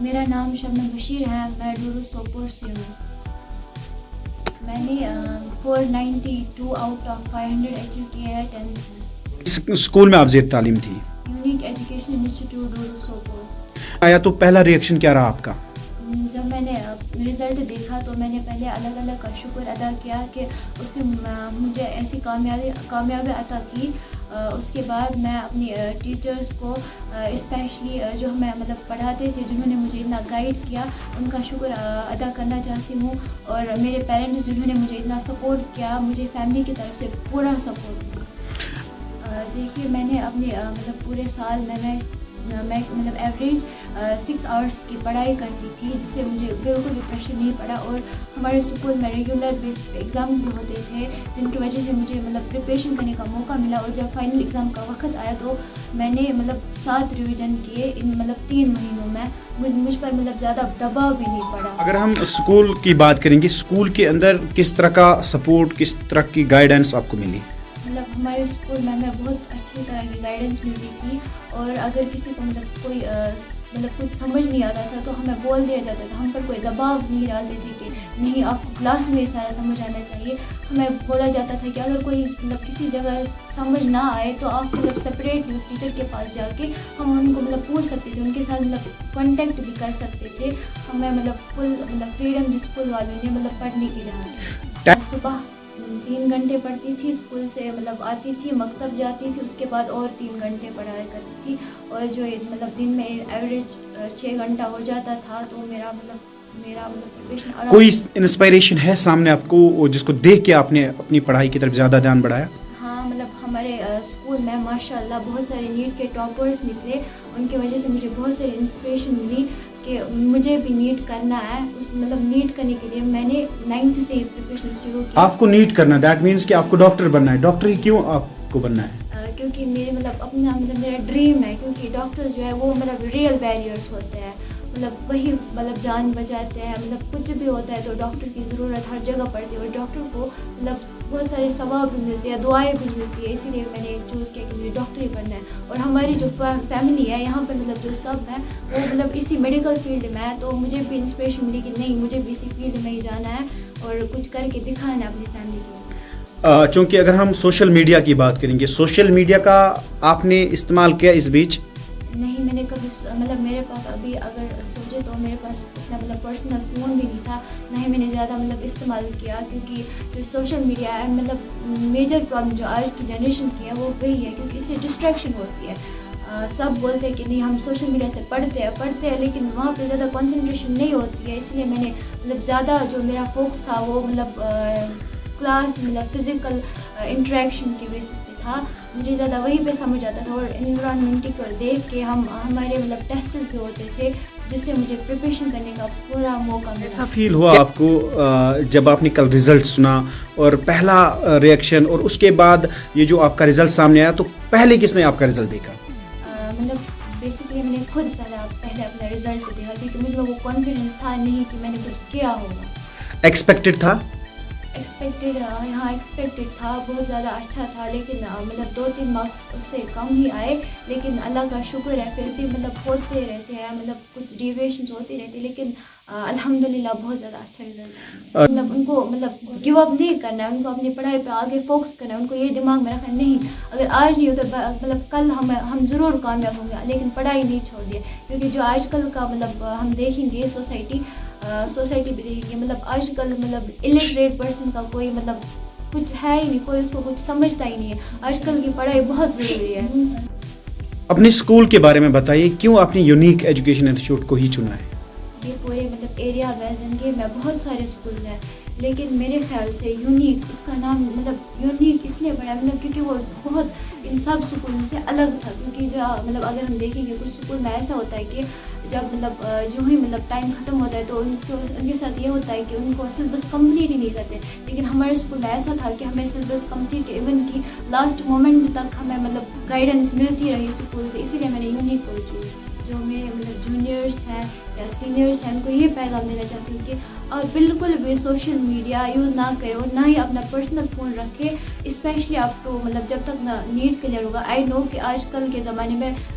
میرا نام شبنم بشیر ہے، میں ڈورو سوپور سے ہوں. میں نے 492 آؤٹ آف 500 اچیو کیا ہے 10th میں. اس اسکول میں آپ زیر تعلیم تھی؟ Unique education institute Doru Sopore. آیا تو پہلا ریئیکشن کیا رہا آپ کا؟ جب میں نے رزلٹ دیکھا تو میں نے پہلے اللہ کا شکر ادا کیا کہ اس نے مجھے ایسی کامیابی عطا کی. اس کے بعد میں اپنی ٹیچرز کو اسپیشلی جو ہمیں مطلب پڑھاتے تھے، جنہوں نے مجھے اتنا گائیڈ کیا، ان کا شکر ادا کرنا چاہتی ہوں. اور میرے پیرنٹس جنہوں نے مجھے اتنا سپورٹ کیا، مجھے فیملی کی طرف سے پورا سپورٹ ملا. دیکھیے میں نے اپنے مطلب پورے سال میں مطلب ایوریج 6 آورس کی پڑھائی کرتی تھی، جس سے مجھے بالکل بھی پریشر نہیں پڑا. اور ہمارے اسکول میں ریگولر بیس پہ ایگزامس بھی ہوتے تھے، جن کی وجہ سے مجھے مطلب پریپریشن کرنے کا موقع ملا. اور جب فائنل ایگزام کا وقت آیا تو میں نے مطلب 7 ریویژن کیے ان مطلب 3 مہینوں میں. مجھ پر مطلب زیادہ دباؤ بھی نہیں پڑا. اگر ہم اسکول کی بات کریں گے، اسکول کے اندر کس طرح کا سپورٹ، کس طرح کی گائیڈنس آپ کو ملی؟ مطلب ہمارے اسکول میں ہمیں بہت اچھی طرح کی گائیڈنس ملتی تھی. اور اگر کسی کو مطلب کوئی مطلب کچھ سمجھ نہیں آتا تھا تو ہمیں بول دیا جاتا تھا. ہم پر کوئی دباؤ نہیں ڈالتے تھے کہ نہیں آپ کو کلاس میں سارا سمجھ آنا چاہیے. ہمیں بولا جاتا تھا کہ اگر کوئی مطلب کسی جگہ سمجھ نہ آئے تو آپ مطلب سپریٹ اس ٹیچر کے پاس جا کے ہم ان کو مطلب پوچھ سکتے تھے، ان کے ساتھ مطلب کانٹیکٹ بھی کر سکتے تھے. ہمیں مطلب فل مطلب فریڈم اسکول والوں نے مطلب پڑھنے کی لحاظ سے. صبح 3 گھنٹے پڑھتی تھی، اسکول سے مطلب آتی تھی، مکتب جاتی تھی، اس کے بعد اور 3 گھنٹے پڑھائی کرتی تھی. اور جو مطلب دن میں ایوریج 6 گھنٹہ ہو جاتا تھا تو میرا پریپریشن. کوئی انسپائریشن ہے سامنے آپ کو جس کو دیکھ کے آپ نے اپنی پڑھائی کی طرف زیادہ دھیان بڑھایا؟ ہاں، مطلب ہمارے اسکول میں ماشاء اللہ بہت سارے نیٹ کے ٹاپرز نکلے. ان کی وجہ سے مجھے بہت ساری انسپریشن ملی کہ مجھے بھی نیٹ کرنا ہے. مطلب نیٹ کرنے کے لیے میں نے 9th سے ہی پریپریشن شروع کی. آپ کو نیٹ کرنا، دیٹ مینس کہ آپ کو ڈاکٹر بننا ہے. ڈاکٹر ہی کیوں آپ کو بننا ہے؟ کیونکہ میرے مطلب اپنا مطلب میرا ڈریم ہے. کیونکہ ڈاکٹرز جو ہے وہ مطلب ریئل بیریئرس ہوتے ہیں، مطلب وہی مطلب جان بچاتے ہیں. مطلب کچھ بھی ہوتا ہے تو ڈاکٹر کی ضرورت ہر جگہ پڑتی ہے. اور ڈاکٹر کو مطلب بہت سارے ثواب بھی ملتے ہیں، دعائیں بھی ملتی ہے. اسی لیے میں نے چوز کیا کہ مجھے ڈاکٹر ہی بننا ہے. اور ہماری جو فیملی ہے یہاں پر مطلب جو سب ہیں وہ مطلب اسی میڈیکل فیلڈ میں ہے. تو مجھے بھی انسپریشن ملی کہ نہیں، مجھے بھی اسی فیلڈ میں ہی جانا ہے اور کچھ کر کے دکھانا ہے اپنی فیملی کے. چونکہ اگر ہم سوشل میڈیا کی بات کریں گے، سوشل میڈیا کا آپ نے استعمال کیا اس بیچ؟ نہیں، میں نے کبھی مطلب میرے پاس ابھی اگر سوچے تو میرے پاس اتنا مطلب پرسنل فون بھی نہیں تھا، نہ ہی میں نے زیادہ مطلب استعمال کیا. کیونکہ جو سوشل میڈیا ہے مطلب میجر پرابلم جو آج کی جنریشن کی ہے وہ وہی ہے، کیونکہ اس سے ڈسٹریکشن ہوتی ہے. سب بولتے ہیں کہ نہیں ہم سوشل میڈیا سے پڑھتے ہیں لیکن وہاں پہ زیادہ کنسنٹریشن نہیں ہوتی ہے. اس لیے میں نے مطلب زیادہ جو میرا فوکس تھا وہ مطلب کلاس مطلب فزیکل انٹریکشن کی بیسس پہ تھا. مجھے زیادہ وہی پہ سمجھ آتا تھا. اور انوائرمنٹ کو دیکھ کے ہمارے مطلب ٹیسٹ بھی ہوتے تھے جس سے مجھے پریپریشن کرنے کا پورا موقع ملا. ایسا فیل ہوا آپ کو جب آپ نے کل رزلٹ سنا اور پہلا ریئیکشن، اور اس کے بعد یہ جو آپ کا رزلٹ سامنے آیا تو پہلے کس نے آپ کا رزلٹ دیکھا؟ مطلب بیسکلی میں نے خود پہلے اپنا رزلٹ دیکھا، کیونکہ مجھ میں وہ کانفیڈنس تھا نہیں کہ میں نے کچھ کیا ہوگا. ایکسپیکٹڈ تھا؟ ایکسپیکٹڈ تھا، بہت زیادہ اچھا تھا. لیکن مطلب 2-3 مارکس اس سے کم ہی آئے. لیکن اللہ کا شکر ہے پھر بھی مطلب ہوتے رہتے ہیں، مطلب کچھ ڈیویشنز ہوتی رہتی. لیکن الحمدللہ بہت زیادہ اچھا رزلٹ ہے. مطلب ان کو مطلب گیو اپ نہیں کرنا ہے، ان کو اپنی پڑھائی پہ آگے فوکس کرنا ہے. ان کو یہ دماغ میں رکھنا نہیں اگر آج نہیں ہوتا مطلب کل ہم ضرور کامیاب ہوں گے. لیکن پڑھائی نہیں چھوڑ دیا. کیونکہ جو آج کل کا مطلب ہم دیکھیں گے سوسائٹی بھی دیکھیں گے، مطلب آج کل مطلب الٹریٹ پرسن کا کوئی مطلب کچھ ہے ہی نہیں، کوئی اس کو کچھ سمجھتا ہی نہیں ہے. آج کل کی پڑھائی بہت ضروری ہے. اپنے اسکول کے بارے میں بتائیے، کیوں آپ نے یونیک ایجوکیشن انسٹیٹیوٹ کو ہی چنا ہے؟ یہ پورے مطلب ایریا ویزنگے میں بہت سارے اسکولز ہیں، لیکن میرے خیال سے یونیک اس کا نام مطلب یونیک اس لیے پڑا مطلب کیونکہ وہ بہت ان سب اسکولوں سے الگ تھا. کیونکہ جو مطلب اگر ہم دیکھیں گے کچھ اسکول میں ایسا ہوتا ہے کہ جب مطلب جو ہی مطلب ٹائم ختم ہوتا ہے تو ان کے ساتھ یہ ہوتا ہے کہ ان کو سلیبس کمپلیٹ ہی نہیں کرتے. لیکن ہمارے اسکول میں ایسا تھا کہ ہمیں سلیبس کمپلیٹ ایون کی لاسٹ مومنٹ تک ہمیں مطلب گائیڈنس ملتی رہی اسکول سے. اسی لیے میں نے یونیک کو چوز. جو میرے مطلب جونیئرس ہیں یا سینئرس ہیں ان کو یہ پیغام دینا چاہتی ہوں کہ آپ بالکل بھی سوشل میڈیا یوز نہ کریں اور نہ ہی اپنا پرسنل فون رکھیں. اسپیشلی آپ کو مطلب جب تک نہ نیٹ کلیئر ہوگا. آئی نو کہ آج کل کے زمانے میں